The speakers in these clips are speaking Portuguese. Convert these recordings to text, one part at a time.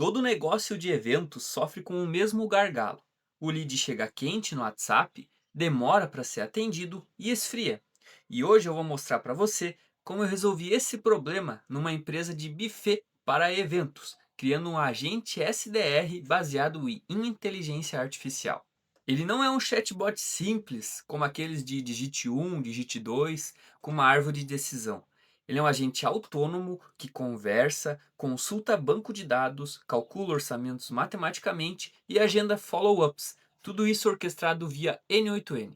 Todo negócio de eventos sofre com o mesmo gargalo. O lead chega quente no WhatsApp, demora para ser atendido e esfria. E hoje eu vou mostrar para você como eu resolvi esse problema numa empresa de buffet para eventos, criando um agente SDR baseado em inteligência artificial. Ele não é um chatbot simples, como aqueles de digite um, digite 2, com uma árvore de decisão. Ele é um agente autônomo que conversa, consulta banco de dados, calcula orçamentos matematicamente e agenda follow-ups. Tudo isso orquestrado via N8N.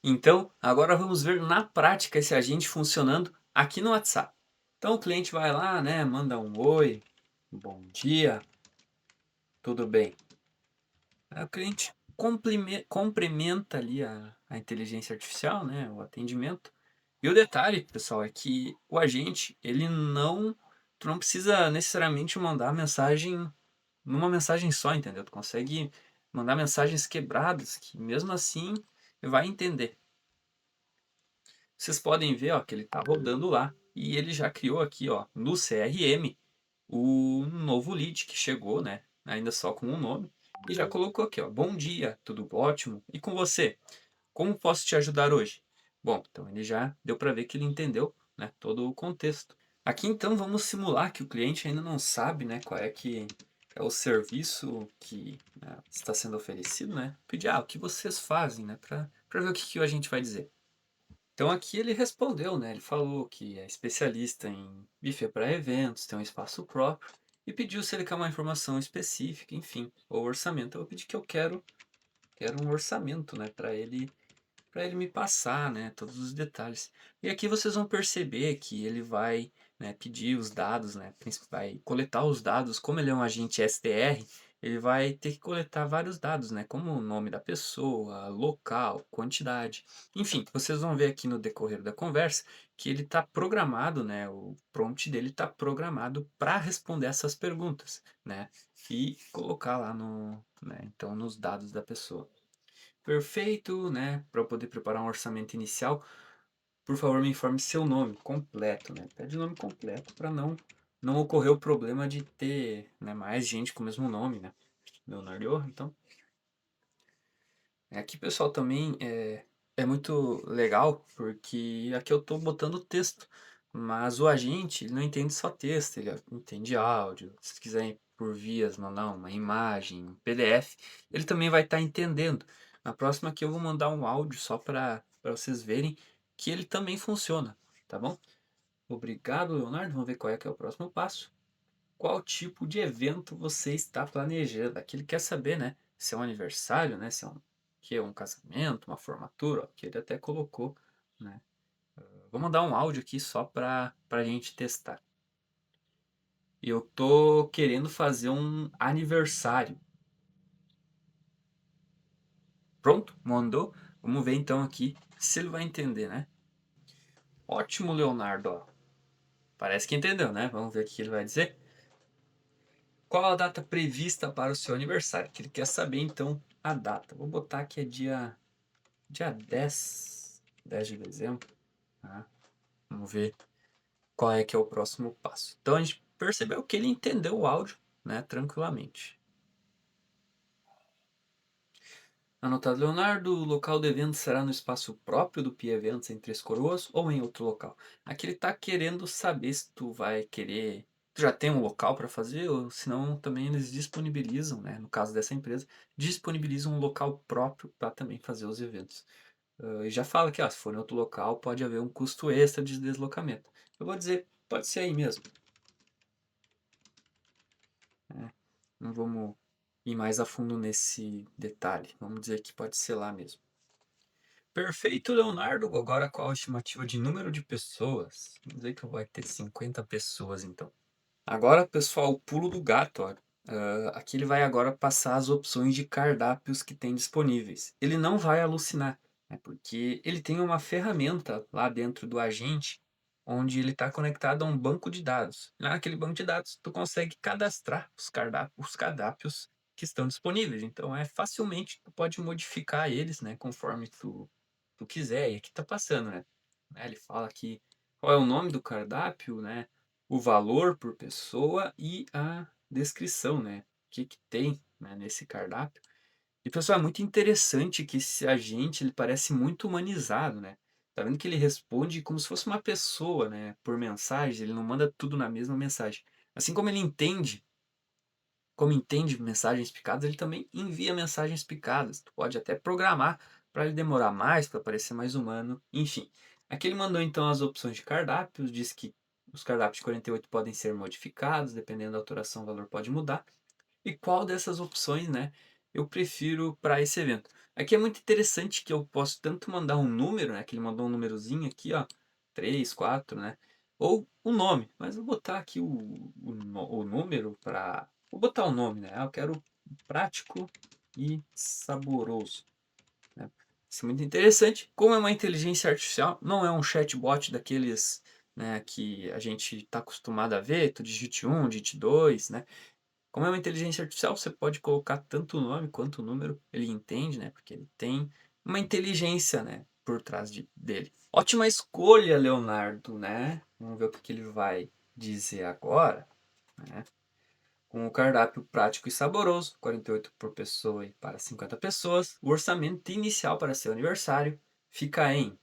Então, agora vamos ver na prática esse agente funcionando aqui no WhatsApp. Então o cliente vai lá, né, manda um oi, um bom dia, tudo bem. Aí o cliente cumprimenta ali a inteligência artificial, né, o atendimento. E o detalhe, pessoal, é que o agente, tu não precisa necessariamente mandar mensagem numa mensagem só, entendeu? Tu consegue mandar mensagens quebradas, que mesmo assim vai entender. Vocês podem ver, ó, que ele está rodando lá e ele já criou aqui, ó, no CRM o novo lead que chegou, né? Ainda só com o nome e já colocou aqui, ó, bom dia, tudo ótimo e com você? Como posso te ajudar hoje? Bom, então ele já deu para ver que ele entendeu, né, todo o contexto. Aqui então vamos simular que o cliente ainda não sabe, né, qual é que é o serviço que, né, está sendo oferecido, né? Pedir, o que vocês fazem, né, para ver o que a gente vai dizer. Então aqui ele respondeu, né? Ele falou que é especialista em buffet para eventos, tem um espaço próprio e pediu se ele quer uma informação específica, enfim, ou orçamento. Eu vou pedir que quero um orçamento, né, para ele me passar, né, todos os detalhes. E aqui vocês vão perceber que ele vai, né, pedir os dados, né, vai coletar os dados. Como ele é um agente SDR, ele vai ter que coletar vários dados, né, como o nome da pessoa, local, quantidade. Enfim, vocês vão ver aqui no decorrer da conversa que ele está programado, né, o prompt dele está programado para responder essas perguntas, né, e colocar lá né, então nos dados da pessoa. Perfeito, né? Para eu poder preparar um orçamento inicial, por favor, me informe seu nome completo, né? Pede o nome completo para não ocorrer o problema de ter, né, mais gente com o mesmo nome, né? Leonardo Johan, então. Aqui, pessoal, também é muito legal porque aqui eu estou botando texto, mas o agente ele não entende só texto, ele entende áudio. Se quiserem por vias mandar uma imagem, um PDF, ele também vai estar entendendo. Na próxima aqui eu vou mandar um áudio só para vocês verem que ele também funciona, tá bom? Obrigado, Leonardo. Vamos ver qual é que é o próximo passo. Qual tipo de evento você está planejando? Aqui ele quer saber, né? Se é um aniversário, né? Se é um casamento, uma formatura, ó, que ele até colocou, né? Vou mandar um áudio aqui só para a gente testar. Eu tô querendo fazer um aniversário. Pronto? Mandou? Vamos ver então aqui se ele vai entender, né? Ótimo, Leonardo. Ó. Parece que entendeu, né? Vamos ver o que ele vai dizer. Qual a data prevista para o seu aniversário? Que ele quer saber então a data. Vou botar que é dia 10 de dezembro. Tá? Vamos ver qual é que é o próximo passo. Então a gente percebeu que ele entendeu o áudio, né, tranquilamente. Anotado, Leonardo, o local do evento será no espaço próprio do Pia Eventos em Três Coroas ou em outro local? Aqui ele está querendo saber se tu vai querer. Tu já tem um local para fazer, ou senão também eles disponibilizam, né? No caso dessa empresa, disponibilizam um local próprio para também fazer os eventos. E já fala que se for em outro local pode haver um custo extra de deslocamento. Eu vou dizer, pode ser aí mesmo. Né? Não vamos ir mais a fundo nesse detalhe. Vamos dizer que pode ser lá mesmo. Perfeito, Leonardo. Agora qual a estimativa de número de pessoas? Vamos dizer que vai ter 50 pessoas então. Agora, pessoal, o pulo do gato. Ó. Aqui ele vai agora passar as opções de cardápios que tem disponíveis. Ele não vai alucinar, né, porque ele tem uma ferramenta lá dentro do agente, onde ele está conectado a um banco de dados. Lá naquele banco de dados, tu consegue cadastrar os cardápios que estão disponíveis. Então, facilmente tu pode modificar eles, né, conforme tu quiser. E aqui tá passando, né? Ele fala aqui qual é o nome do cardápio, né? O valor por pessoa e descrição, né? O que que tem, né, nesse cardápio. E pessoal, é muito interessante que esse agente ele parece muito humanizado, né? Tá vendo que ele responde como se fosse uma pessoa, né? Por mensagem, ele não manda tudo na mesma mensagem. Assim como ele entende, como entende mensagens picadas, ele também envia mensagens picadas. Tu pode até programar para ele demorar mais, para parecer mais humano, enfim. Aqui ele mandou então as opções de cardápios, diz que os cardápios de 48 podem ser modificados, dependendo da alteração, o valor pode mudar e qual dessas opções, né, eu prefiro para esse evento. Aqui é muito interessante que eu posso tanto mandar um número, né, que ele mandou um númerozinho aqui, ó, 3, 4, né, ou o nome, mas eu vou botar aqui o número para, vou botar o nome, né, eu quero prático e saboroso, né. Isso é muito interessante, como é uma inteligência artificial, não é um chatbot daqueles, né, que a gente está acostumado a ver, tu digite um, digite 2, né, como é uma inteligência artificial, você pode colocar tanto o nome quanto o número, ele entende, né? Porque ele tem uma inteligência, né, por trás dele. Ótima escolha, Leonardo, né? Vamos ver o que ele vai dizer agora, né? Com o cardápio prático e saboroso, 48 por pessoa e para 50 pessoas, o orçamento inicial para seu aniversário fica em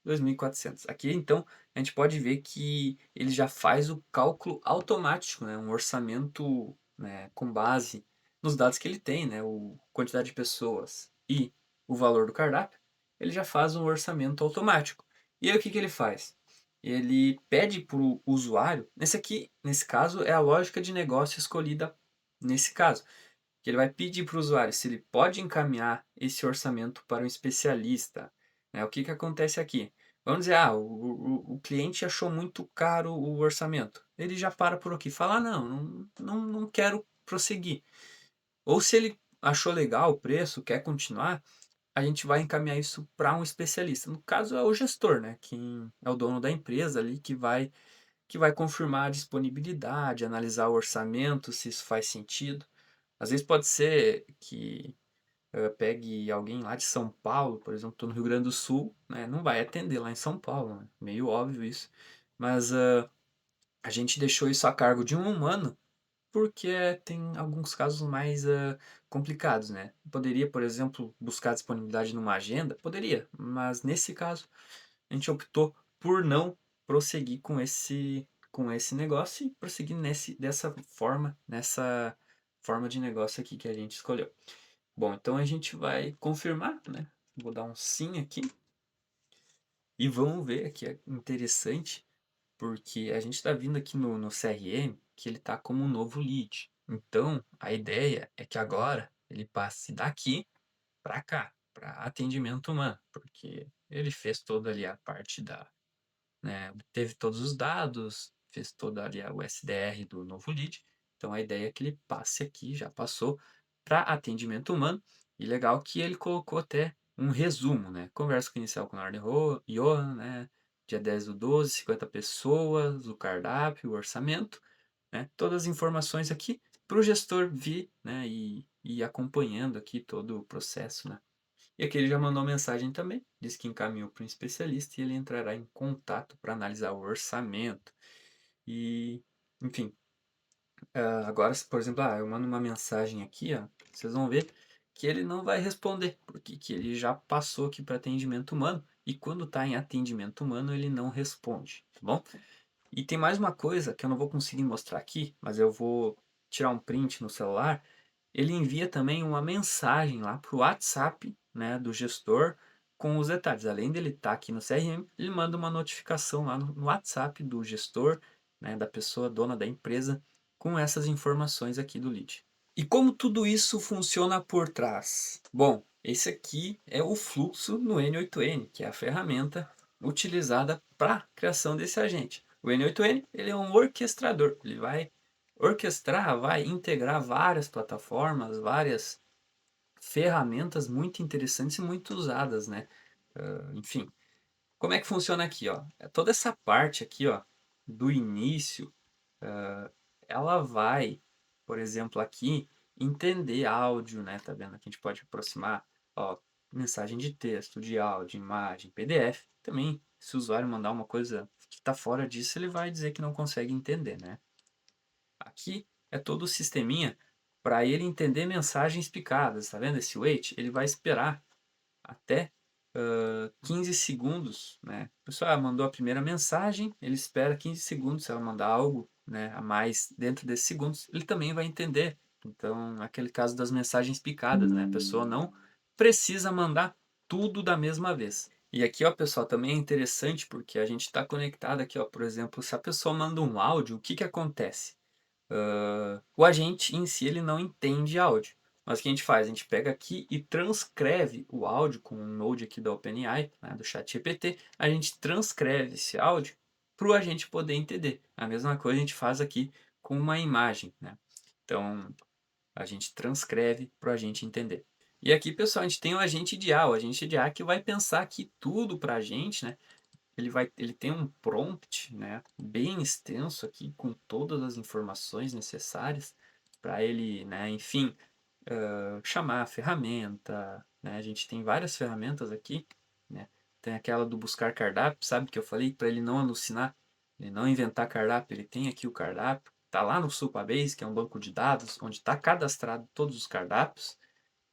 2.400. Aqui, então, a gente pode ver que ele já faz o cálculo automático, né? Um orçamento, né, com base nos dados que ele tem, né? O quantidade de pessoas e o valor do cardápio, ele já faz um orçamento automático. E aí o que que ele faz? Ele pede para o usuário, nesse caso, é a lógica de negócio escolhida nesse caso, que ele vai pedir para o usuário se ele pode encaminhar esse orçamento para um especialista, né? O que que acontece aqui? Vamos dizer, o cliente achou muito caro o orçamento. Ele já para por aqui, fala, não quero prosseguir. Ou se ele achou legal o preço, quer continuar, a gente vai encaminhar isso para um especialista. No caso é o gestor, né? Quem é o dono da empresa ali que vai confirmar a disponibilidade, analisar o orçamento, se isso faz sentido. Às vezes pode ser que pegue alguém lá de São Paulo, por exemplo, estou no Rio Grande do Sul, né? Não vai atender lá em São Paulo, né? Meio óbvio isso. Mas a gente deixou isso a cargo de um humano porque tem alguns casos mais complicados, né? Poderia, por exemplo, buscar disponibilidade numa agenda? Poderia, mas nesse caso a gente optou por não prosseguir com esse negócio e prosseguir nessa forma de negócio aqui que a gente escolheu. Bom, então a gente vai confirmar, né? Vou dar um sim aqui e vamos ver que é interessante, porque a gente está vindo aqui no CRM que ele está como um novo lead. Então, a ideia é que agora ele passe daqui para cá, para atendimento humano, porque ele fez toda ali a parte né, teve todos os dados, fez toda ali o SDR do novo lead. Então a ideia é que ele passe aqui, já passou para atendimento humano. E legal que ele colocou até um resumo, né? Conversa inicial com o Arne Johan, né? Dia 10 do 12, 50 pessoas, o cardápio, o orçamento, né? Todas as informações aqui para o gestor vir, né? E ir acompanhando aqui todo o processo, né? E aqui ele já mandou mensagem também, disse que encaminhou para um especialista e ele entrará em contato para analisar o orçamento. E, enfim, agora, por exemplo, eu mando uma mensagem aqui, ó, vocês vão ver que ele não vai responder, porque que ele já passou aqui para atendimento humano, e quando está em atendimento humano ele não responde, tá bom? E tem mais uma coisa que eu não vou conseguir mostrar aqui, mas eu vou tirar um print no celular. Ele envia também uma mensagem lá para o WhatsApp, né, do gestor com os detalhes. Além dele estar aqui no CRM, ele manda uma notificação lá no WhatsApp do gestor, né, da pessoa dona da empresa, com essas informações aqui do lead. E como tudo isso funciona por trás? Bom, esse aqui é o fluxo no N8N, que é a ferramenta utilizada para a criação desse agente. O N8N ele é um orquestrador, ele vai orquestrar, vai integrar várias plataformas, várias ferramentas muito interessantes e muito usadas, né? Enfim, como é que funciona aqui, ó? Toda essa parte aqui, ó, do início, ela vai, por exemplo, aqui, entender áudio, né? Tá vendo? Aqui a gente pode aproximar, ó, mensagem de texto, de áudio, imagem, PDF. Também, se o usuário mandar uma coisa que está fora disso, ele vai dizer que não consegue entender, né? Aqui é todo o sisteminha para ele entender mensagens picadas, tá vendo esse wait? Ele vai esperar até 15 segundos, né? A pessoa mandou a primeira mensagem, ele espera 15 segundos, se ela mandar algo, né, a mais dentro desses segundos, ele também vai entender. Então, aquele caso das mensagens picadas, né? A pessoa não precisa mandar tudo da mesma vez. E aqui, ó, pessoal, também é interessante porque a gente está conectado aqui, ó, por exemplo, se a pessoa manda um áudio, o que que acontece? O agente em si ele não entende áudio. Mas o que a gente faz? A gente pega aqui e transcreve o áudio com um node aqui da OpenAI, né, do ChatGPT. A gente transcreve esse áudio para o agente poder entender. A mesma coisa a gente faz aqui com uma imagem, né? Então, a gente transcreve para o agente entender. E aqui, pessoal, a gente tem o agente de IA. O agente de IA que vai pensar aqui tudo para a gente, né? Ele tem um prompt, né, bem extenso aqui com todas as informações necessárias para ele, né, enfim, chamar a ferramenta, né? A gente tem várias ferramentas aqui, né? Tem aquela do buscar cardápio, sabe que eu falei para ele não alucinar, ele não inventar cardápio, ele tem aqui o cardápio, tá lá no Supabase, que é um banco de dados onde está cadastrado todos os cardápios.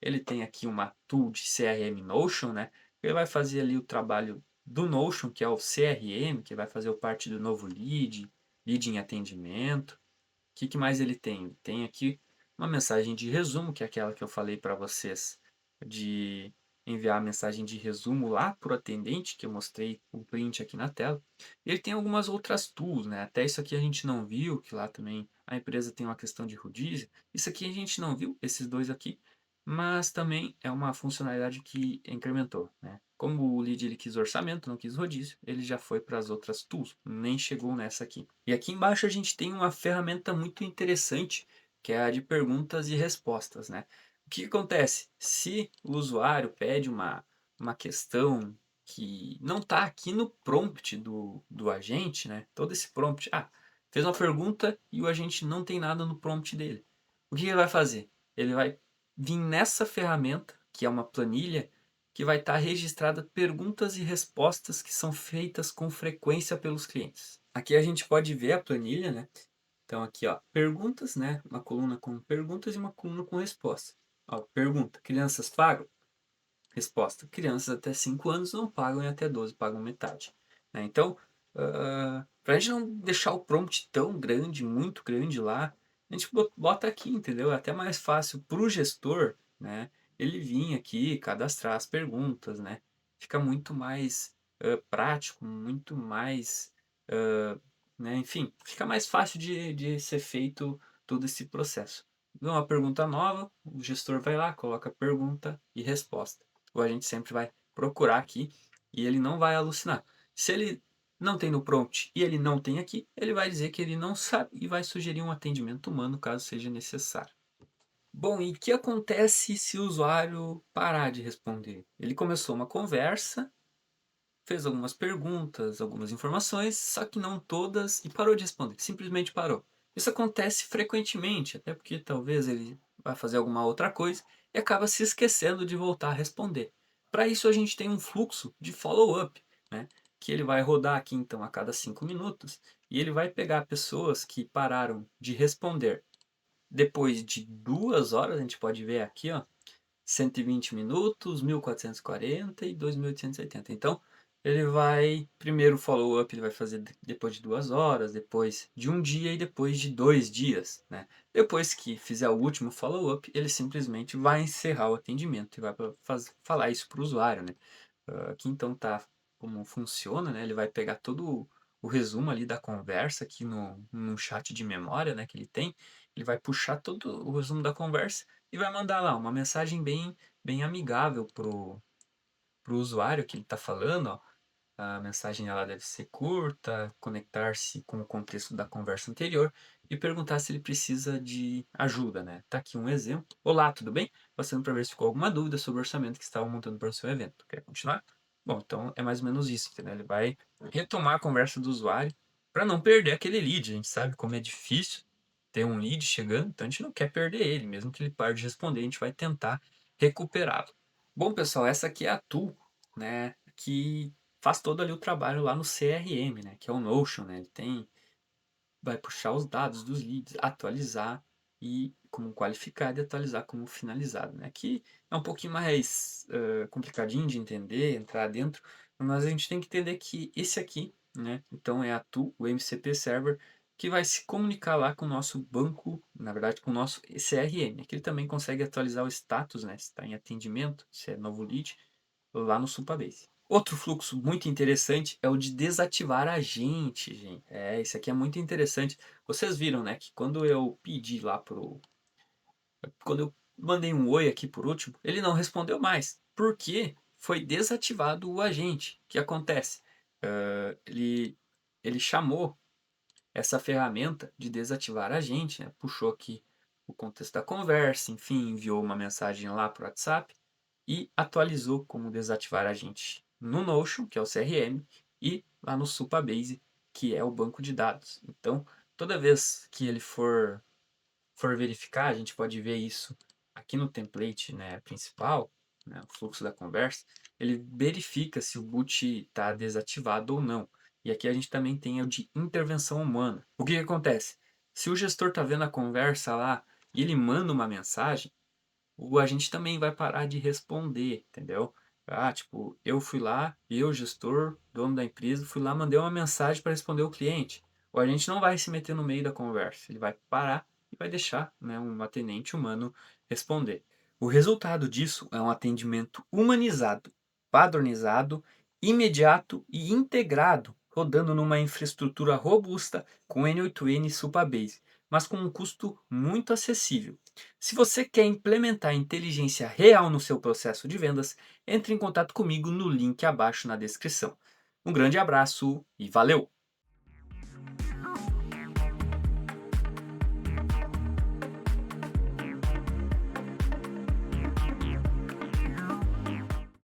Ele tem aqui uma tool de CRM Notion, né? Ele vai fazer ali o trabalho do Notion, que é o CRM, que vai fazer parte do novo lead, lead em atendimento. O que mais ele tem? Ele tem aqui uma mensagem de resumo, que é aquela que eu falei para vocês, de enviar a mensagem de resumo lá para o atendente, que eu mostrei o print aqui na tela. Ele tem algumas outras tools, né? Até isso aqui a gente não viu, que lá também a empresa tem uma questão de rodízio. Isso aqui a gente não viu, esses dois aqui, mas também é uma funcionalidade que incrementou, né? Como o lead ele quis orçamento, não quis rodízio, ele já foi para as outras tools, nem chegou nessa aqui. E aqui embaixo a gente tem uma ferramenta muito interessante, que é a de perguntas e respostas, né? O que acontece? Se o usuário pede uma questão que não está aqui no prompt do agente, né? Todo esse prompt, fez uma pergunta e o agente não tem nada no prompt dele. O que ele vai fazer? Ele vai vir nessa ferramenta, que é uma planilha, que vai estar registrada perguntas e respostas que são feitas com frequência pelos clientes. Aqui a gente pode ver a planilha, né? Então aqui, ó, perguntas, né? Uma coluna com perguntas e uma coluna com respostas. Ó, pergunta: crianças pagam? Resposta: crianças até 5 anos não pagam e até 12 pagam metade. Né? Então, para a gente não deixar o prompt tão grande, muito grande lá, a gente bota aqui, entendeu? É até mais fácil para o gestor, né? Ele vir aqui, cadastrar as perguntas, né? Fica muito mais prático, muito mais, né? Enfim, fica mais fácil de ser feito todo esse processo. Vê uma pergunta nova, o gestor vai lá, coloca pergunta e resposta. Ou a gente sempre vai procurar aqui e ele não vai alucinar. Se ele não tem no prompt e ele não tem aqui, ele vai dizer que ele não sabe e vai sugerir um atendimento humano caso seja necessário. Bom, e o que acontece se o usuário parar de responder? Ele começou uma conversa, fez algumas perguntas, algumas informações, só que não todas e parou de responder, simplesmente parou. Isso acontece frequentemente, até porque talvez ele vai fazer alguma outra coisa e acaba se esquecendo de voltar a responder. Para isso a gente tem um fluxo de follow-up, né? Que ele vai rodar aqui então a cada 5 minutos e ele vai pegar pessoas que pararam de responder depois de 2 horas, a gente pode ver aqui, ó, 120 minutos, 1440 e 2880. Então, ele vai, primeiro follow-up ele vai fazer depois de 2 horas, depois de um dia e depois de 2 dias, né? Depois que fizer o último follow-up, ele simplesmente vai encerrar o atendimento e vai falar isso para o usuário, né? Aqui então tá como funciona, né? Ele vai pegar todo o resumo ali da conversa aqui no chat de memória, né, que ele tem. Ele vai puxar todo o resumo da conversa e vai mandar lá uma mensagem bem amigável pro usuário que ele está falando, ó. A mensagem ela deve ser curta, conectar-se com o contexto da conversa anterior e perguntar se ele precisa de ajuda, né? Tá aqui um exemplo. Olá, tudo bem? Passando para ver se ficou alguma dúvida sobre o orçamento que estava montando para o seu evento. Quer continuar? Bom, então é mais ou menos isso, entendeu? Ele vai retomar a conversa do usuário para não perder aquele lead. A gente sabe como é difícil ter um lead chegando, então a gente não quer perder ele, mesmo que ele pare de responder, a gente vai tentar recuperá-lo. Bom, pessoal, essa aqui é a tool, né, que faz todo ali o trabalho lá no CRM, né, que é o Notion, né, ele tem vai puxar os dados dos leads, atualizar e como qualificado e atualizar como finalizado, né. Aqui é um pouquinho mais, complicadinho de entender, entrar dentro, mas a gente tem que entender que esse aqui, né, então é a tool, o MCP Server, que vai se comunicar lá com o nosso banco, na verdade com o nosso CRM. Aqui ele também consegue atualizar o status, né, se está em atendimento, se é novo lead, lá no Supabase. Outro fluxo muito interessante é o de desativar agente, gente. É, esse aqui é muito interessante. Vocês viram, né, que quando eu pedi lá quando eu mandei um oi aqui por último, ele não respondeu mais. Porque foi desativado o agente. O que acontece? Ele chamou essa ferramenta de desativar agente, né? Puxou aqui o contexto da conversa, enfim, enviou uma mensagem lá para o WhatsApp e atualizou como desativar agente no Notion, que é o CRM, e lá no Supabase, que é o banco de dados. Então, toda vez que ele for verificar, a gente pode ver isso aqui no template, né, principal, né, o fluxo da conversa, ele verifica se o boot está desativado ou não. E aqui a gente também tem o de intervenção humana. O que, que acontece? Se o gestor está vendo a conversa lá e ele manda uma mensagem, o agente também vai parar de responder, entendeu? Ah, tipo, eu fui lá, eu, gestor, dono da empresa, fui lá, mandei uma mensagem para responder o cliente. O agente não vai se meter no meio da conversa, ele vai parar e vai deixar, né, um atendente humano responder. O resultado disso é um atendimento humanizado, padronizado, imediato e integrado, rodando numa infraestrutura robusta com N8N Supabase, mas com um custo muito acessível. Se você quer implementar inteligência real no seu processo de vendas, entre em contato comigo no link abaixo na descrição. Um grande abraço e valeu!